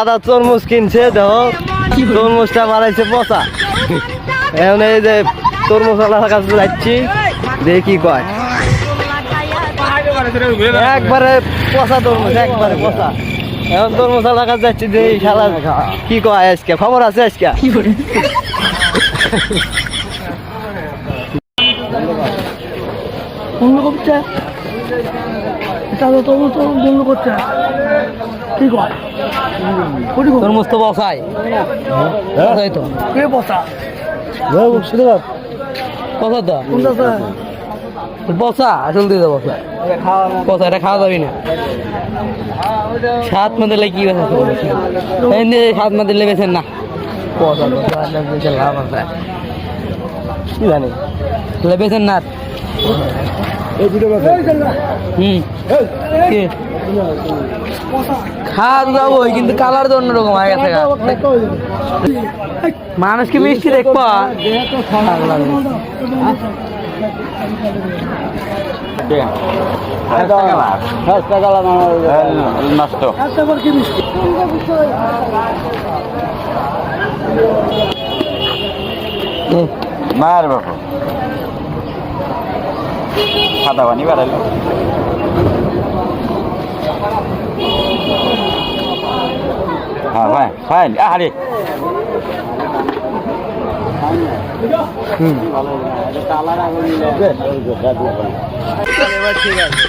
দাদা তরমুজ কিনছে, দেখো তরমুজটা মারাইছে পচা। এখন এই যে তরমুজ ওয়ালার কাছে যাচ্ছি, দেখি কি কয়। একবারে পচা তরমুজ, একবারে পচা। এখন তরমুজ ওয়ালার কাছে যাচ্ছি, দেখি শালা কি কয় আজকে, খবর আছে আজকে। বন্ধ করছে, তরমুজ বন্ধ করছে। কি কয় তরমুজ তো বসাই তো কে বসা পচা তো কোনটা স্যার? বসা আসল দিয়ে বসা পচা, এটা খাওয়া যাবি না। সাত মধ্যে কি সাত মধ্যে লেগেছেন না, পচা লাভ আছে কি জানি লেবেছেন না। খাওয়া যাবো কিন্তু কালার তো অন্যরকম হয়ে গেছে। মানুষ কি মিষ্টি দেখবা নষ্ট মার বাপু সাদা পানি বাড়াইল। হ্যাঁ ভাই ফাইন আরে ঠিক আছে।